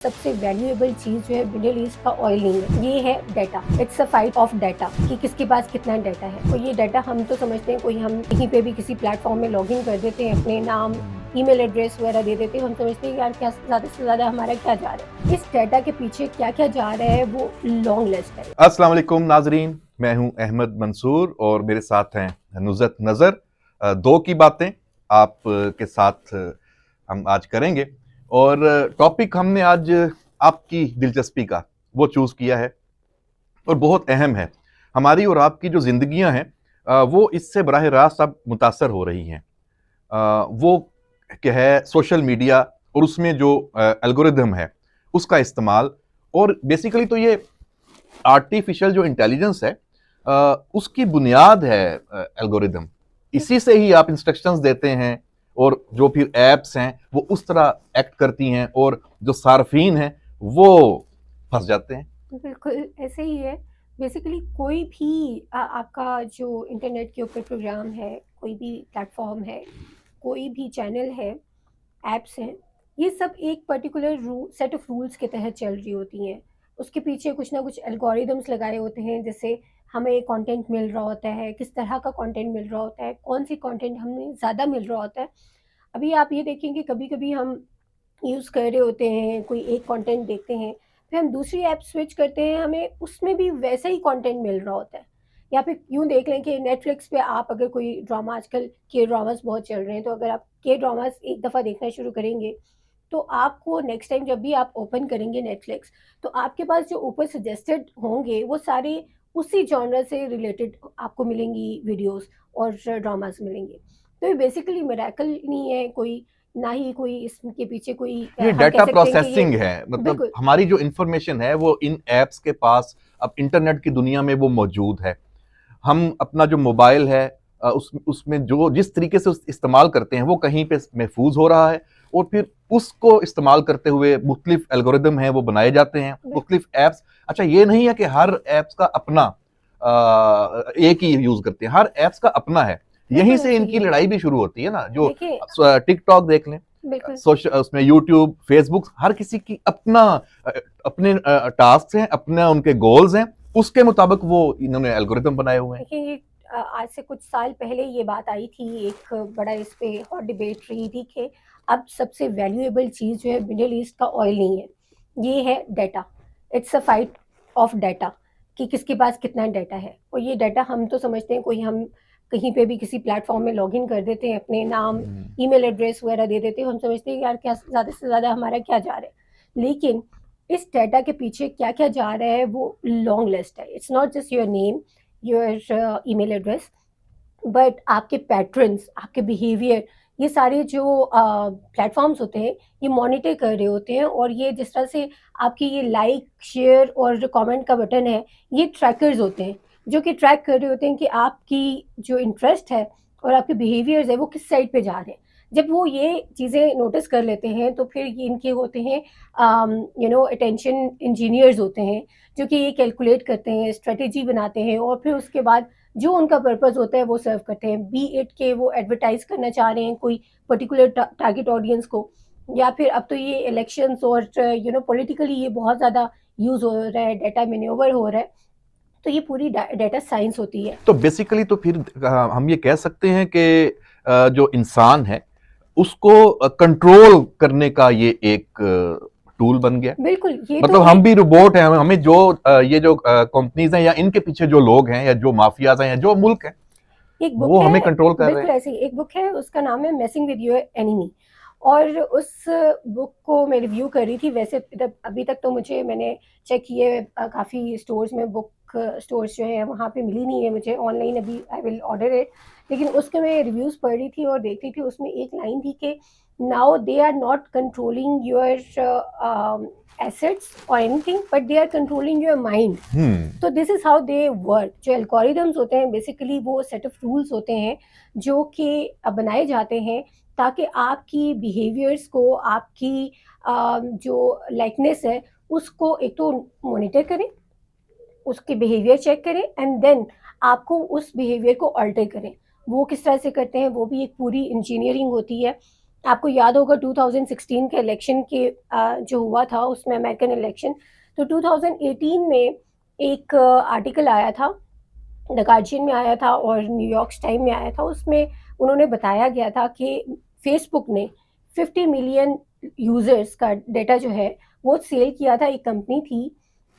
सबसे वैल्यूएबल चीज़ जो है मिडिल ईस्ट का ऑयल नहीं है, ये है data. It's a fight of data कि किसके पास कितना डाटा है। तो ये डाटा हम तो समझते हैं कोई हम कहीं पे भी किसी प्लेटफॉर्म में लॉगिन कर देते हैं, अपने नाम ईमेल एड्रेस वगैरह दे देते हैं, हम समझते हैं यार क्या ज़्यादा से ज़्यादा हमारा क्या जा रहा है। इस डाटा के पीछे क्या क्या जा रहा है वो लॉन्ग लिस्ट है। अस्सलाम वालेकुम नाजरीन, मैं हूं अहमद मंसूर और मेरे साथ हैं नुज़त नज़र। दो की बातें आप के साथ हम आज करेंगे और टॉपिक हमने आज आपकी दिलचस्पी का वो चूज़ किया है और बहुत अहम है। हमारी और आपकी जो ज़िंदगियां हैं वो इससे बराह रास्त अब मुतासर हो रही हैं। वो क्या है, सोशल मीडिया और उसमें जो एल्गोरिदम है उसका इस्तेमाल, और बेसिकली तो ये आर्टिफिशियल जो इंटेलिजेंस है उसकी बुनियाद है एल्गोरिदम। इसी से ही आप इंस्ट्रक्शंस देते हैं और जो फिर एप्स हैं वो उस तरह एक्ट करती हैं और जो सार्फिन हैं वो फंस जाते हैं। बिल्कुल ऐसे ही है। बेसिकली कोई भी आपका जो इंटरनेट के ऊपर प्रोग्राम है, कोई भी प्लेटफॉर्म है, कोई भी चैनल है, एप्स हैं, ये सब एक पर्टिकुलर सेट ऑफ रूल्स के तहत चल रही होती हैं। उसके पीछे कुछ ना कुछ एल्गोरिदम्स लगाए होते हैं, जैसे हमें कंटेंट मिल रहा होता है, किस तरह का कंटेंट मिल रहा होता है, कौन सी कंटेंट हमें ज़्यादा मिल रहा होता है। अभी आप ये देखेंगे कभी-कभी हम यूज़ कर रहे होते हैं, कोई एक कंटेंट देखते हैं, फिर हम दूसरी ऐप स्विच करते हैं, हमें उसमें भी वैसा ही कंटेंट मिल रहा होता है। या फिर यूँ देख लें कि नेटफ्लिक्स पे आप अगर कोई ड्रामा, आजकल के ड्रामास बहुत चल रहे हैं, तो अगर आप के ड्रामास एक दफ़ा देखना शुरू करेंगे, तो आपको नेक्स्ट टाइम जब भी आप ओपन करेंगे नेटफ्लिक्स, तो आपके पास जो ऊपर सजेस्टेड होंगे, वो सारे उसी जॉनर से रिलेटेड आपको मिलेंगी वीडियोज़ और ड्रामास मिलेंगे। तो ये बेसिकली मिरेकल नहीं है कोई, ना ही कोई इसके पीछे कोई ये हम कह डाटा सकते हैं कि ये प्रोसेसिंग है, मतलब बिल्कुल हमारी जो इंफॉर्मेशन है वो इन एप्स के पास अब इंटरनेट की दुनिया में वो मौजूद है। हम अपना जो मोबाइल है उसमें जो जिस तरीके से इस्तेमाल करते हैं वो कहीं पे महफूज हो रहा है और फिर उसको इस्तेमाल करते हुए मुख्तलिफ एल्गोरिदम हैं वो बनाए जाते हैं, मुख्तलिफ एप्स। अच्छा, ये नहीं है कि हर एप्स का अपना एक ही यूज करते हैं, हर एप्स का अपना है। यहीं से इनकी लड़ाई भी शुरू होती है ना। जो टिकटॉक देख लें, सोशल उसमें यूट्यूब, फेसबुक, हर किसी की अपना अपने टास्क हैं, अपने उनके गोल्स हैं, उसके मुताबिक वो इन्होंने एल्गोरिदम बनाए हुए हैं। देखिए, आज से कुछ साल पहले ये बात आई थी, एक बड़ा इस पे हॉट डिबेट रही थी कि अब सबसे वैल्यूएबल चीज़ जो है मिडिल ईस्ट का ऑयल नहीं है, ये है data. It's a fight of data कि किसके पास कितना डाटा है। और ये डाटा हम तो समझते हैं कोई हम कहीं पे भी किसी प्लेटफॉर्म में लॉगिन कर देते हैं, अपने नाम ईमेल एड्रेस वगैरह दे देते हैं, हम समझते हैं यार क्या ज़्यादा से ज़्यादा हमारा क्या जा रहा है। लेकिन इस डाटा के पीछे क्या क्या जा रहा है वो लॉन्ग लिस्ट है। It's not just your name, your email address, but आपके पैटर्न्स, आपके बिहेवियर, ये सारे जो प्लेटफॉर्म्स होते हैं ये मॉनिटर कर रहे होते हैं। और ये जिस तरह से आपकी ये लाइक, शेयर और जो कमेंट का बटन है, ये ट्रैकर्स होते हैं जो कि ट्रैक कर रहे होते हैं कि आपकी जो इंटरेस्ट है और आपके बिहेवियर्स है वो किस साइड पे जा रहे हैं। जब वो ये चीज़ें नोटिस कर लेते हैं तो फिर ये इनके होते हैं अटेंशन इंजीनियर्स होते हैं, जो कि ये कैलकुलेट करते हैं, स्ट्रेटेजी बनाते हैं और फिर उसके बाद जो उनका पर्पस होता है वो सर्व करते हैं। बी इट के वो एडवर्टाइज करना चाह रहे हैं कोई पर्टिकुलर टारगेट ऑडियंस को, या फिर अब तो ये इलेक्शंस और पॉलिटिकली ये बहुत ज़्यादा यूज़ हो रहा है, डाटा मैन्योवर हो रहा है। तो ये पूरी डाटा साइंस होती है। तो बेसिकली तो फिर हम ये कह सकते हैं कि जो इंसान है उसको कंट्रोल करने का ये एक टूल बन गया। बिल्कुल, ये मतलब तो हम भी रोबोट हैं, हमें जो ये जो कंपनीज हैं या इनके पीछे जो लोग हैं या जो माफियाज हैं या जो मुल्क है एक वो बुक हमें है, कंट्रोल कर रहे बिल्कुल हैं। ऐसे ही एक बुक है, उसका नाम है मेसिंग विद योर एनिमी। और उस बुक को मैं रिव्यू कर रही थी। वैसे अभी तक तो मैंने चेक किए काफ़ी स्टोर्स में, बुक स्टोर्स जो है वहाँ पे मिली नहीं है मुझे ऑनलाइन। अभी आई विल ऑर्डर इट। लेकिन उसके मैं रिव्यूज़ पढ़ रही थी और देख रही थी, उसमें एक लाइन थी कि now they are not controlling your assets और anything, but they are controlling your mind. तो this is how they work. जो एल्गोरिदम्स होते हैं बेसिकली वो सेट ऑफ रूल्स होते हैं जो कि बनाए जाते हैं ताकि आपकी बिहेवियर्स को, आपकी जो लाइकनेस है उसको एक तो मॉनिटर करें, उसके बिहेवियर चेक करें एंड देन आपको उस बिहेवियर को अल्टर करें। वो किस तरह से करते हैं वो भी एक पूरी इंजीनियरिंग होती है। आपको याद होगा 2016 के इलेक्शन के जो हुआ था उसमें, अमेरिकन इलेक्शन, तो 2018 में एक आर्टिकल आया था, द गार्जियन में आया था और न्यूयॉर्क टाइम में आया था। उसमें उन्होंने बताया गया था कि फेसबुक ने 50 मिलियन यूजर्स का डेटा जो है वो सेल किया था। एक कंपनी थी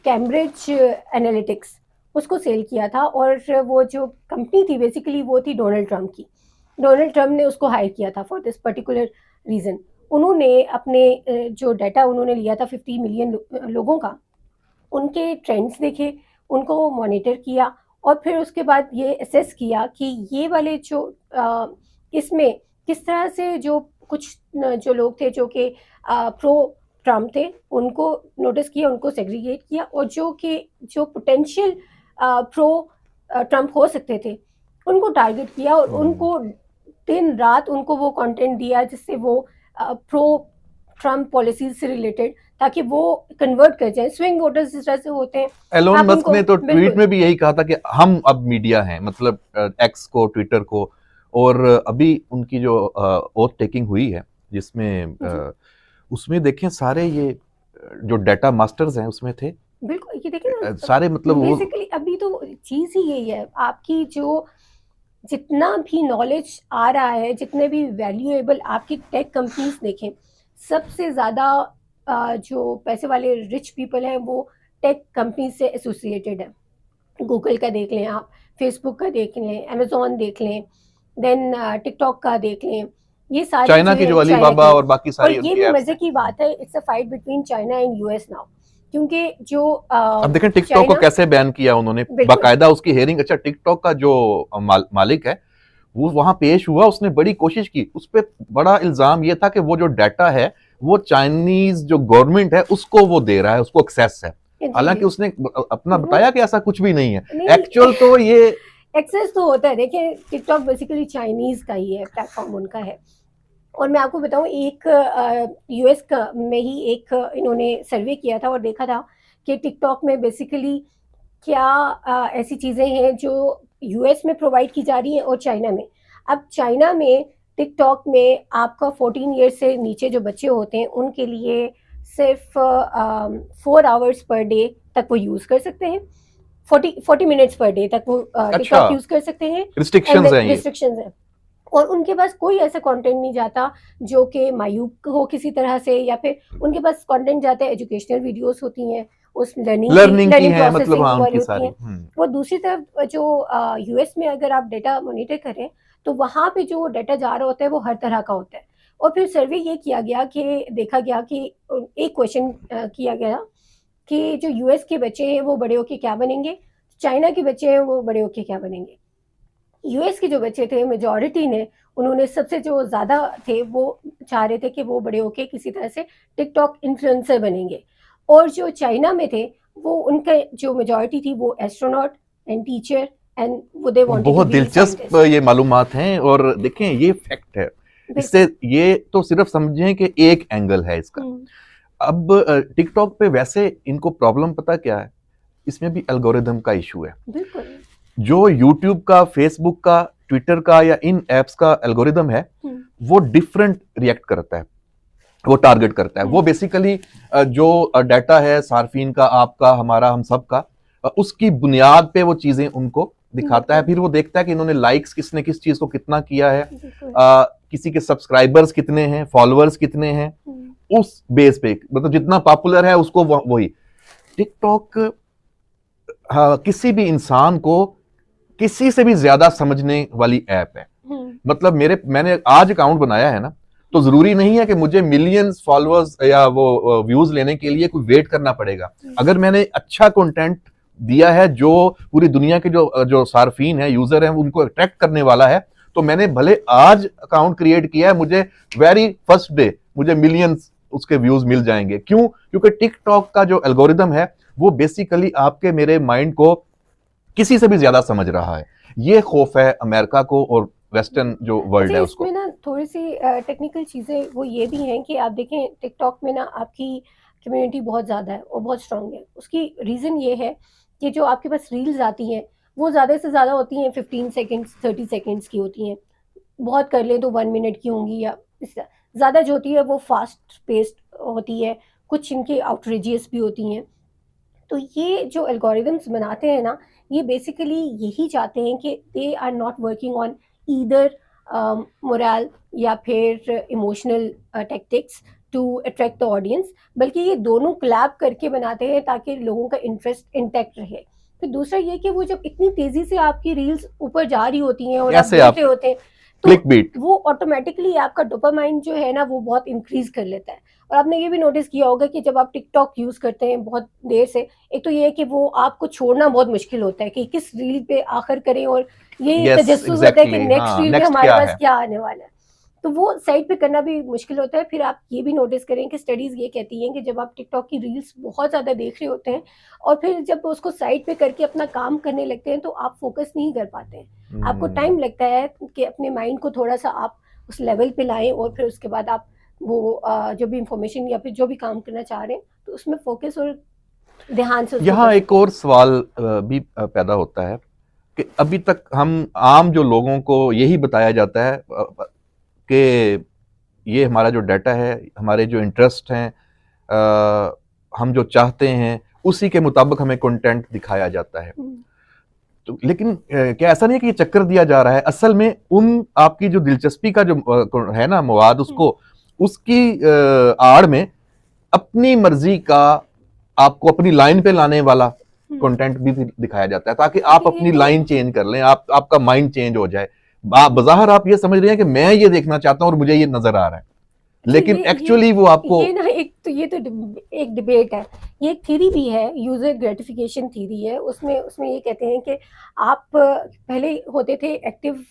कैम्ब्रिज एनालिटिक्स, उसको सेल किया था, और वो जो कंपनी थी बेसिकली वो थी डोनाल्ड ट्रंप की। डोनाल्ड ट्रंप ने उसको हायर किया था फॉर दिस पर्टिकुलर रीज़न। उन्होंने अपने जो डाटा उन्होंने लिया था 50 मिलियन लोगों का, उनके ट्रेंड्स देखे, उनको मॉनिटर किया, और फिर उसके बाद ये असेस किया कि ये वाले जो इसमें किस तरह से जो कुछ जो लोग थे जो कि प्रो ट्रम्प थे, उनको नोटिस किया, उनको सेग्रीगेट किया, और जो पोटेंशियल प्रो ट्रम्प हो सकते थे उनको टारगेट किया, और उनको दिन रात उनको वो कंटेंट दिया जिससे वो प्रो ट्रम्प पॉलिसीज से रिलेटेड, ताकि वो कन्वर्ट कर जाए। स्विंग वोटर्स जिस तरह से होते हैं, एलोन मस्क ने तो ट्वीट बिल्कुल में भी यही कहा था कि हम अब मीडिया हैं, मतलब एक्स को, ट्विटर को। और अभी उनकी जो ओथ टेकिंग हुई है जिसमें उसमें देखें सारे ये जो डाटा मास्टर्स हैं उसमें थे, बिल्कुल। ये देखिए ना, सारे, मतलब वो बेसिकली अभी तो चीज ही यही है, आपकी जो जितना भी नॉलेज आ रहा है, जितने भी वैल्यूएबल आपकी टेक कंपनीज देखें, सबसे ज़्यादा जो पैसे वाले रिच पीपल हैं वो टेक कंपनी से एसोसिएटेड है। गूगल का देख लें आप, फेसबुक का देख लें, अमेजोन देख लें, देन टिकटॉक का देख लें, ये सारे चाइना जो की है जो चाइना अलीबाबा की। और बाकी और सारी ये उनकी भी एप्स मजे हैं। की बात है, it's a fight between China and US now, क्योंकि जो अब देखें टिकटॉक को चाइना, कैसे बैन किया उन्होंने, बिल्कुल बाकायदा उसकी हेयरिंग। अच्छा, टिकटॉक का जो मालिक है वो वहां पेश हुआ, उसने बड़ी कोशिश की। उस पर बड़ा इल्जाम ये था कि वो जो डाटा है वो चाइनीज जो गवर्नमेंट है उसको वो दे रहा है, उसको एक्सेस है। जी हालांकि जी। उसने अपना वो बताया कि ऐसा कुछ भी नहीं है। नहीं, एक्चुअल तो ये एक्सेस तो होता है। देखिए, टिकटॉक बेसिकली चाइनीज का ही है, प्लेटफॉर्म उनका है। और मैं आपको बताऊं, एक यूएस का में ही एक इन्होंने सर्वे किया था और देखा था कि टिकटॉक में बेसिकली क्या ऐसी चीज़ें हैं जो यूएस में प्रोवाइड की जा रही हैं और चाइना में। अब चाइना में टिकटॉक में आपका 14 ईयर्स से नीचे जो बच्चे होते हैं उनके लिए सिर्फ 4 आवर्स पर डे तक वो यूज़ कर सकते हैं, 40 मिनट्स पर डे तक वो अच्छा टिकटॉक यूज़ कर सकते हैं। रिस्ट्रिक्शंस हैं ये। रिस्ट्रिक्शंस हैं, और उनके पास कोई ऐसा कंटेंट नहीं जाता जो कि मायूब हो किसी तरह से, या फिर उनके पास कंटेंट जाता है, एजुकेशनल वीडियोस होती हैं, उस लर्निंग की लर्निंग है, मतलब हाँ प्रोसेसिंग वाली उनकी होती सारी। हैं। वो दूसरी तरफ जो यूएस में अगर आप डेटा मॉनिटर करें तो वहाँ पे जो डेटा जा रहा होता है वो हर तरह का होता है। और फिर सर्वे ये किया गया कि देखा गया कि एक क्वेश्चन किया गया कि जो यूएस के बच्चे हैं वो बड़े होके क्या बनेंगे, चाइना के बच्चे हैं वो बड़े होके क्या बनेंगे। यूएस के जो बच्चे थे, मेजॉरिटी ने, उन्होंने सबसे जो ज़्यादा थे वो चाह रहे थे कि वो बड़े होके किसी तरह से टिकटॉक इन्फ्लुएंसर बनेंगे। और जो चाइना में थे वो उनका जो मेजॉरिटी थी वो एस्ट्रोनॉट एंड टीचर, एंड वो दे वांटेड टू बहुत बी दिलचस्प साइंटिस्ट। ये मालूमात हैं। और देखें ये फैक्ट है, इससे बिल्कुल। ये तो सिर्फ समझें कि एक एंगल है इसका। अब टिकटॉक पे वैसे इनको प्रॉब्लम पता क्या है, इसमें भी एल्गोरिदम का इशू है। बिल्कुल। जो यूट्यूब का, फेसबुक का, ट्विटर का या इन एप्स का एल्गोरिदम है वो डिफरेंट रिएक्ट करता है, वो टारगेट करता है। वो बेसिकली जो डाटा है सार्फिन का, आपका, हमारा, हम सब का, उसकी बुनियाद पे वो चीजें उनको दिखाता है। फिर वो देखता है कि इन्होंने लाइक्स किसने किस चीज को कितना किया है, किसी के सब्सक्राइबर्स कितने हैं, फॉलोअर्स कितने हैं, उस बेस पे, मतलब जितना पॉपुलर है उसको वही। टिकटॉक किसी भी इंसान को किसी से भी ज्यादा समझने वाली ऐप है। मतलब मैंने आज अकाउंट बनाया है ना, तो जरूरी नहीं है कि मुझे मिलियंस फॉलोअर्स या वो व्यूज लेने के लिए कोई वेट करना पड़ेगा। अगर मैंने अच्छा कंटेंट दिया है जो पूरी दुनिया के जो सार्फिन है, यूजर है, उनको अट्रैक्ट करने वाला है, तो मैंने भले आज अकाउंट क्रिएट किया है, मुझे वेरी फर्स्ट डे मुझे मिलियंस उसके व्यूज मिल जाएंगे। क्यों? क्योंकि टिकटॉक का जो एल्गोरिदम है वो बेसिकली आपके मेरे माइंड को किसी से भी ज्यादा समझ रहा है। ये खौफ है अमेरिका को और वेस्टर्न जो वर्ल्ड है उसको। इसमें ना थोड़ी सी टेक्निकल चीज़ें वो ये भी हैं कि आप देखें टिकटॉक में ना आपकी कम्युनिटी बहुत ज़्यादा है और बहुत स्ट्रांग है। उसकी रीज़न ये है कि जो आपके पास रील्स आती हैं वो ज़्यादा से ज़्यादा होती हैं 15 सेकेंड्स 30 सेकेंड्स की होती हैं, बहुत कर लें तो 1 मिनट की होंगी या इस तरह। ज़्यादा जो होती है वो फास्ट पेस्ड होती है, कुछ इनकी आउटरेजियस भी होती हैं। तो ये जो एल्गोरिदम्स बनाते हैं ना, ये बेसिकली यही चाहते हैं कि they are not working on either moral या फिर emotional tactics to attract the audience, बल्कि ये दोनों क्लैब करके बनाते हैं ताकि लोगों का इंटरेस्ट इंटैक्ट रहे। फिर दूसरा ये कि वो जब इतनी तेज़ी से आपकी रील्स ऊपर जा रही होती हैं और आप ऐसे देख आप रहे होते हैं, तो क्लिक बीट वो ऑटोमेटिकली आपका डोपामाइन जो है ना वो बहुत इंक्रीज कर लेता है। और आपने ये भी नोटिस किया होगा कि जब आप टिकटॉक यूज़ करते हैं बहुत देर से, एक तो ये है कि वो आपको छोड़ना बहुत मुश्किल होता है कि किस रील पे आखिर करें, और ये यस तजस्सुस होता है कि एग्जैक्टली नेक्स्ट हाँ रील में नेक्स्ट हमारे क्या पास है क्या आने वाला है। तो वो साइड पे करना भी मुश्किल होता है। फिर आप ये भी नोटिस करें कि स्टडीज़ ये कहती हैं कि जब आप टिकटॉक की रील्स बहुत ज़्यादा देख रहे होते हैं और फिर जब उसको साइड पे करके अपना काम करने लगते हैं तो आप फोकस नहीं कर पाते हैं। आपको टाइम लगता है कि अपने माइंड को थोड़ा सा आप उस लेवल पे लाएं और फिर उसके बाद आप वो जो भी इंफॉर्मेशन या फिर जो भी काम करना चाह रहे हैं तो उसमें फोकस और ध्यान से उसको यहाँ कर एक सकें। और सवाल भी पैदा होता है कि अभी तक हम आम जो लोगों को यही बताया जाता है कि ये हमारा जो डाटा है, हमारे जो इंटरेस्ट हैं, हम जो चाहते हैं उसी के मुताबिक हमें कंटेंट दिखाया जाता है। तो लेकिन क्या ऐसा नहीं है कि ये चक्कर दिया जा रहा है? असल में उन आपकी जो दिलचस्पी का जो है ना मवाद, उसको उसकी आड़ में अपनी मर्जी का आपको अपनी लाइन पे लाने वाला कंटेंट भी दिखाया जाता है ताकि आप अपनी लाइन चेंज कर लें, आपका माइंड चेंज हो जाए। बाहर आप ये समझ रहे हैं कि मैं ये देखना चाहता हूं और मुझे ये नजर आ रहा है, लेकिन एक्चुअली वो आपको ये ना एक तो ये तो एक डिबेट है, ये एक थ्योरी भी है, यूजर ग्रेटिफिकेशन थ्योरी है। उसमें उसमें ये कहते हैं कि आप पहले होते थे एक्टिव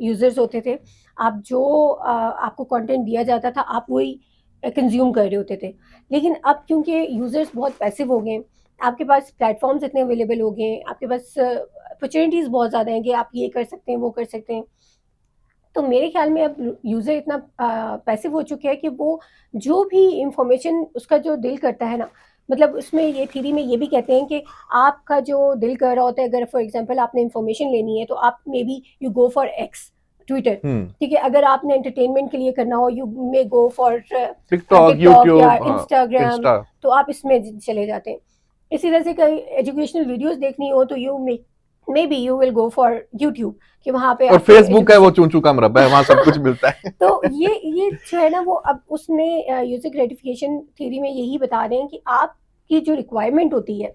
यूजर्स होते थे, आप जो आपको कंटेंट दिया जाता था आप वही कंज्यूम कर रहे होते थे। लेकिन अब क्योंकि यूजर्स बहुत पैसिव हो गए, आपके पास प्लेटफॉर्म्स इतने अवेलेबल हो गए, आपके पास अपॉर्चुनिटीज़ बहुत ज़्यादा हैं कि आप ये कर सकते हैं वो कर सकते हैं। तो मेरे ख्याल में अब यूज़र इतना पैसिव हो चुके हैं कि वो जो भी इंफॉर्मेशन उसका जो दिल करता है ना, मतलब उसमें ये थ्योरी में ये भी कहते हैं कि आपका जो दिल कर रहा होता है, अगर फॉर एग्जांपल आपने इंफॉर्मेशन लेनी है तो आप may be you go for x Twitter, ठीक है। अगर आपने एंटरटेनमेंट के लिए करना हो you may go for TikTok, TikTok या यूट्यूब, इंस्टाग्राम, इंस्टा, तो आप इसमें चले जाते हैं। इसी तरह से कई एजुकेशनल वीडियोस देखनी हो तो you may be you will go for YouTube, कि वहाँ पे और आपको फेसबुक है वो एजुकेशन। चूं चूं का मरब्बा है, वहां सब कुछ मिलता है। तो ये जो है ना वो अब उसने यूजर ग्रेटिफिकेशन थ्योरी में यही बता रहे हैं कि आपकी जो रिक्वायरमेंट होती है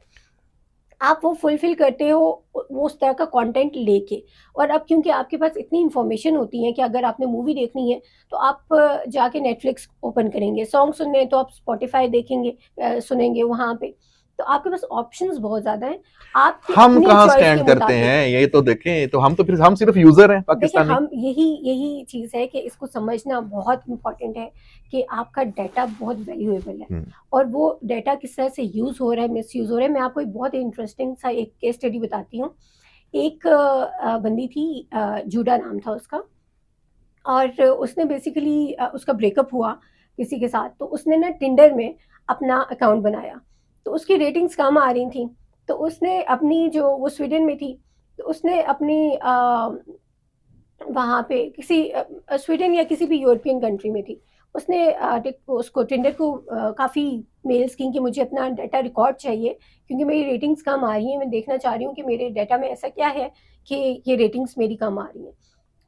आप वो फुलफिल करते हो वो उस तरह का कंटेंट लेके। और अब क्योंकि आपके पास इतनी इन्फॉर्मेशन होती है कि अगर आपने मूवी देखनी है तो आप जाके नेटफ्लिक्स ओपन करेंगे, सॉन्ग सुनने हैं तो आप स्पॉटिफाई देखेंगे, सुनेंगे वहाँ पे। तो आपके पास ऑप्शंस बहुत ज़्यादा हैं आपकी हम अपनी कहाँ चॉइस के स्टैंड करते मुताबिक। हैं ये तो देखें, तो हम तो फिर हम सिर्फ यूजर हैं देखिए पाकिस्तानी। हम यही यही चीज़ है कि इसको समझना बहुत इम्पॉर्टेंट है कि आपका डाटा बहुत वैल्यूएबल है और वो डाटा किस तरह से यूज़ हो रहा है, मिस यूज़ हो रहा है। मैं आपको एक बहुत इंटरेस्टिंग सा एक केस स्टडी बताती हूँ। एक बंदी थी, जूडा नाम था उसका, और उसने बेसिकली उसका ब्रेकअप हुआ किसी के साथ, तो उसने ना टिंडर में अपना अकाउंट बनाया। तो उसकी रेटिंग्स कम आ रही थी, तो उसने अपनी जो वो स्वीडन में थी, तो उसने अपनी वहाँ पे किसी स्वीडन या किसी भी यूरोपियन कंट्री में थी, उसने उसको टिंडर को काफ़ी मेल्स की कि मुझे अपना डाटा रिकॉर्ड चाहिए क्योंकि मेरी रेटिंग्स कम आ रही हैं, मैं देखना चाह रही हूँ कि मेरे डाटा में ऐसा क्या है कि ये रेटिंग्स मेरी कम आ रही हैं।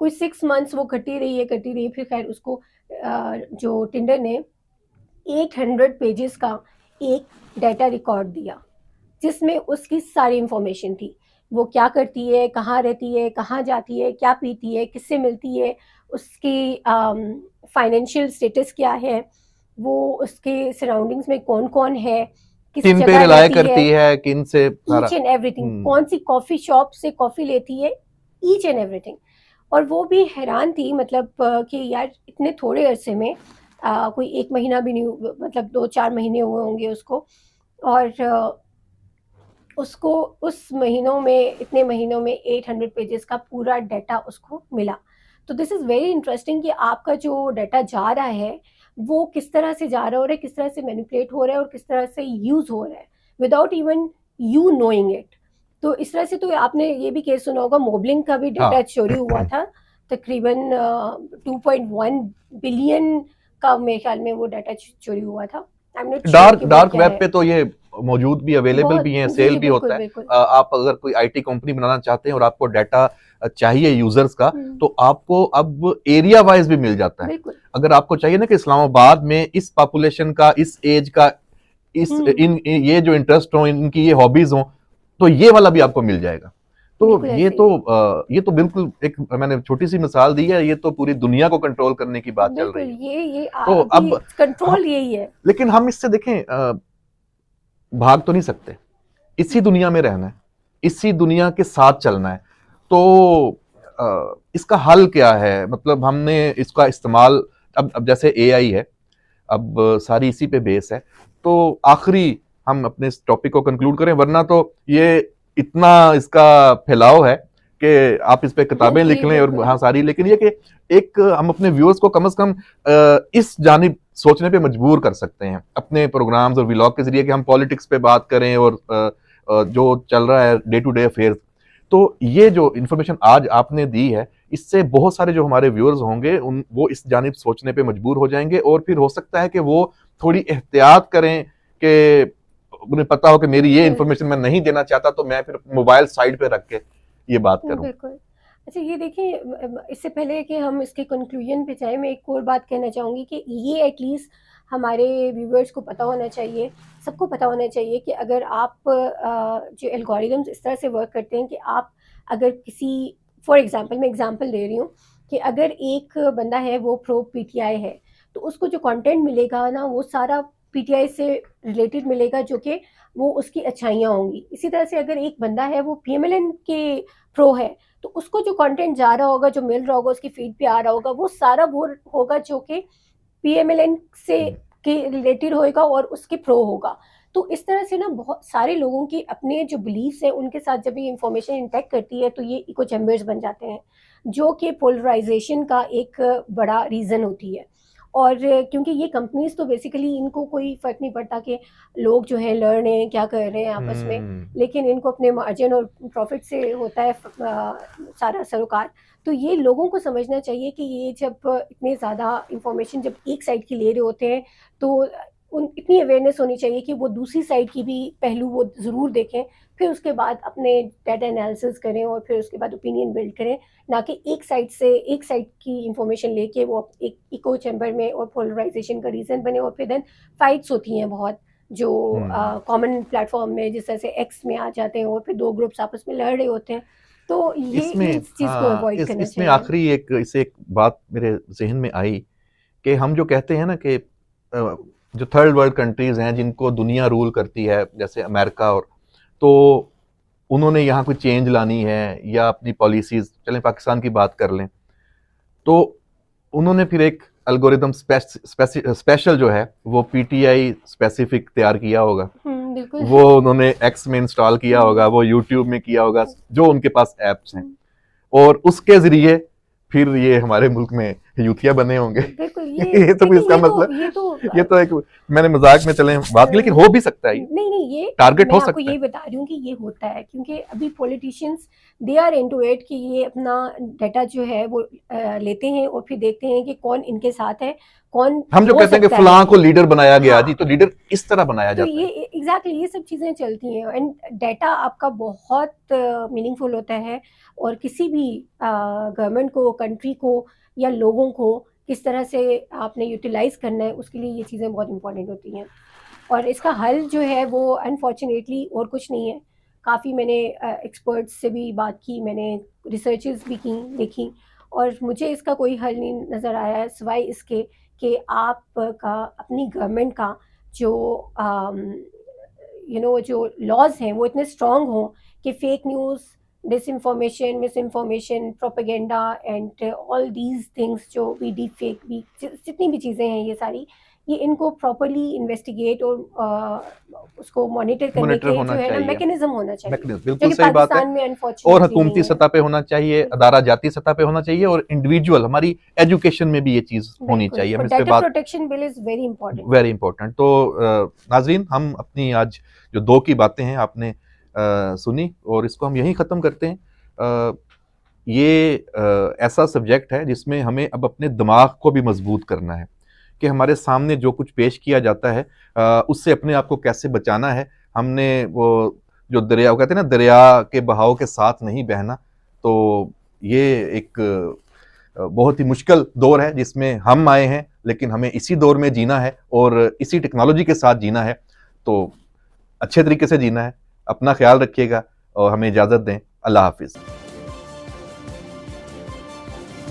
कोई 6 मंथ्स वो करती रही, फिर खैर उसको जो टिंडर ने 800 पेजेस का एक डाटा रिकॉर्ड दिया जिसमें उसकी सारी इंफॉर्मेशन थी। वो क्या करती है, कहाँ रहती है, कहाँ जाती है, क्या पीती है, किससे मिलती है, उसकी फाइनेंशियल स्टेटस क्या है, वो उसके सराउंडिंग्स में कौन-कौन है, किस किन पे जगह रिलाय रहती है, करती है, किन से सारा। ईच एंड एवरीथिंग, कौन सी कॉफ़ी शॉप से कॉफ़ी लेती है, ईच एंड एवरीथिंग। और वो भी हैरान थी, मतलब कि यार इतने थोड़े अरसे में कोई 1 महीना भी नहीं मतलब 2-4 महीने हुए होंगे उसको, और उसको उस महीनों में इतने महीनों में 800 पेजेस का पूरा डाटा उसको मिला। तो दिस इज़ वेरी इंटरेस्टिंग कि आपका जो डाटा जा रहा है वो किस तरह से जा रहा है, किस तरह से मैनिपुलेट हो रहा है और किस तरह से यूज़ हो रहा है without even you knowing it. तो इस तरह से तो आपने ये भी केस सुना होगा, मोबलिंग का भी डाटा हाँ चोरी हुआ था। तकरीबन 2.1 बिलियन का मेरे ख्याल में वो डाटा चोरी हुआ था। आई एम नॉट श्योर कि वो डार्क क्या वेब है। पे तो ये मौजूद भी, अवेलेबल बहुत भी है, जी सेल जी भी बिल्कुल होता है। बिल्कुल। आप अगर कोई आईटी कंपनी बनाना चाहते हैं और आपको डाटा चाहिए यूजर्स का, तो आपको अब एरिया वाइज भी मिल जाता है। बिल्कुल अगर आपको चाहिए ना कि इस्लामाबाद में इस पॉपुलेशन का, इस एज का, इस ये जो इंटरेस्ट हो, इनकी ये हॉबीज हो, तो ये वाला भी आपको मिल जाएगा। तो बिल्कुल ये ऐसे तो ही। ये तो बिल्कुल एक मैंने छोटी सी मिसाल दी है, ये तो पूरी दुनिया को कंट्रोल करने की बात चल बिल्कुल रही है। ये तो अभी अब कंट्रोल यही है। लेकिन हम इससे देखें, भाग तो नहीं सकते, इसी दुनिया में रहना है, इसी दुनिया के साथ चलना है। तो इसका हल क्या है? मतलब हमने इसका इस्तेमाल, अब जैसे एआई है, अब सारी इसी पे बेस है। तो आखिरी हम अपने इस टॉपिक को कंक्लूड करें, वरना तो ये इतना इसका फैलाव है कि आप इस पे किताबें लिख जी लें और बिल्कुल। हाँ सारी, लेकिन ये कि एक हम अपने व्यूअर्स को कम से कम इस जानिब सोचने पे मजबूर कर सकते हैं अपने प्रोग्राम्स और व्लॉग के जरिए कि हम पॉलिटिक्स पे बात करें और जो चल रहा है डे टू डे अफेयर्स। तो ये जो इंफॉर्मेशन आज आपने दी है, इससे बहुत सारे जो हमारे व्यूअर्स होंगे उन वो इस जानिब सोचने पे मजबूर हो जाएंगे, और फिर हो सकता है कि वो थोड़ी एहतियात करें कि उन्हें पता हो कि मेरी ये बिल्कुल इंफॉर्मेशन मैं नहीं देना चाहता, तो मैं फिर मोबाइल साइड पे रख के ये बात करूं। बिल्कुल। अच्छा ये देखिए, इससे पहले कि हम इसके कंक्लूजन पे जाएं, मैं एक और बात कहना चाहूँगी कि ये एटलीस्ट हमारे व्यूअर्स को पता होना चाहिए, सबको पता होना चाहिए कि अगर आप जो एल्गोरिदम्स इस तरह से वर्क करते हैं कि आप अगर किसी, फॉर एग्जांपल मैं एग्जांपल दे रही हूँ कि अगर एक बंदा है वो प्रो पीटीआई है, तो उसको जो कंटेंट मिलेगा ना वो सारा पीटीआई से रिलेटेड मिलेगा, जो कि वो उसकी अच्छाइयाँ होंगी। इसी तरह से अगर एक बंदा है वो पीएमएलएन के प्रो है, तो उसको जो कंटेंट जा रहा होगा, जो मिल रहा होगा, उसकी फीड पे आ रहा होगा, वो सारा वो होगा जो कि पीएमएलएन से के रिलेटेड होएगा और उसके प्रो होगा। तो इस तरह से ना बहुत सारे लोगों के अपने जो बिलीफ्स हैं उनके साथ जब ये इंफॉर्मेशन इंटैक्ट करती है तो ये इको चैम्बर्स बन जाते हैं, जो कि पोलराइजेशन का एक बड़ा रीज़न होती है। और क्योंकि ये कंपनीज तो बेसिकली इनको कोई फ़र्क नहीं पड़ता कि लोग जो है लड़ रहे हैं, क्या कर रहे हैं आपस में, लेकिन इनको अपने मार्जिन और प्रॉफिट से होता है सारा सरोकार। तो ये लोगों को समझना चाहिए कि ये जब इतने ज़्यादा इंफॉर्मेशन जब एक साइड की ले रहे होते हैं, तो उन इतनी अवेयरनेस होनी चाहिए कि वो दूसरी साइड की भी पहलू वो ज़रूर देखें, फिर उसके बाद अपने डाटा एनालिसिस करें और फिर उसके बाद ओपिनियन बिल्ड करें, ना कि एक साइड की इंफॉर्मेशन लेके वो एक इको चैम्बर में और पोलराइजेशन का रीज़न बने, और फिर देन फाइट्स होती हैं बहुत, जो कॉमन प्लेटफॉर्म में जिस तरह से एक्स में आ जाते हैं और फिर दो ग्रुप्स आपस में लड़ रहे होते हैं। तो ये इसमें इस चीज़ को अवॉइड करना इसमें चाहिए। आखिरी एक बात मेरे जहन में आई कि हम जो कहते हैं ना कि जो थर्ड वर्ल्ड कंट्रीज हैं जिनको दुनिया रूल करती है, जैसे अमेरिका, और तो उन्होंने यहाँ कोई चेंज लानी है या अपनी पॉलिसीज, चलें पाकिस्तान की बात कर लें, तो उन्होंने फिर एक एल्गोरिदम स्पेशल जो है वो पीटीआई स्पेसिफिक तैयार किया होगा, बिल्कुल। वो उन्होंने एक्स में इंस्टॉल किया होगा, वो यूट्यूब में किया होगा, जो उनके पास एप्स हैं, और उसके जरिए फिर ये हमारे मुल्क में यूथिया बने होंगे। बिल्कुल ये तो इसका मतलब, ये तो एक मैंने मजाक में चले बात की, लेकिन हो भी सकता है, नहीं ये टारगेट मैं हो आपको सकता यही है। बता रही हूँ कि ये होता है क्योंकि अभी politicians they are into it कि ये अपना डाटा जो है वो लेते हैं और फिर देखते हैं कि कौन इनके साथ है, कौन हम जो हो कहते हैं कि सकता फलां है। को लीडर बनाया गया जी, हाँ, तो लीडर इस तरह बनाया तो जाता ये है। एग्जैक्टली ये सब चीज़ें चलती हैं एंड डाटा आपका बहुत मीनिंगफुल होता है, और किसी भी गवर्नमेंट को, कंट्री को या लोगों को किस तरह से आपने यूटिलाइज करना है उसके लिए ये चीज़ें बहुत इंपॉर्टेंट होती हैं। और इसका हल जो है वो अनफॉर्चुनेटली और कुछ नहीं है। काफ़ी मैंने एक्सपर्ट्स से भी बात की, मैंने रिसर्चेस भी की, देखी, और मुझे इसका कोई हल नहीं नज़र आया है सिवाय इसके कि आपका अपनी गवर्नमेंट का जो जो लॉज हैं वो इतने स्ट्रॉन्ग हों कि fake news, disinformation, miss information, propaganda and all these things, जो भी डीप फेक भी जितनी भी चीज़ें हैं ये सारी, ये इनको प्रॉपर्ली इन्वेस्टिगेट और उसको मॉनिटर करने मॉनिटर के होना जो है ना चाहिए, मैकेनिज्म होना चाहिए, मैकेनिज्म, जो बिल्कुल कि सही बात है। पाकिस्तान में और अनफॉर्चुनेटली हुकूमती नहीं है। सतह पे होना चाहिए, बिल्कुल अदारा जाती सतह पे होना चाहिए, और इंडिविजुअल हमारी एजुकेशन में भी ये चीज होनी बिल्कुल, चाहिए। हम और इस पे डाटा बात, protection bill is very important. Very important. तो नाजरीन, हम अपनी आज जो दो की बातें हैं आपने सुनी, और इसको हम यहीं ख़त्म करते हैं। ये ऐसा सब्जेक्ट है जिसमें हमें अब अपने दिमाग को भी मजबूत करना है कि हमारे सामने जो कुछ पेश किया जाता है उससे अपने आप को कैसे बचाना है। हमने वो जो दरिया, वो कहते हैं ना, दरिया के बहाव के साथ नहीं बहना। तो ये एक बहुत ही मुश्किल दौर है जिसमें हम आए हैं, लेकिन हमें इसी दौर में जीना है और इसी टेक्नोलॉजी के साथ जीना है। तो अच्छे तरीके से जीना है। अपना ख्याल रखिएगा और हमें इजाज़त दें। अल्लाह हाफिज़।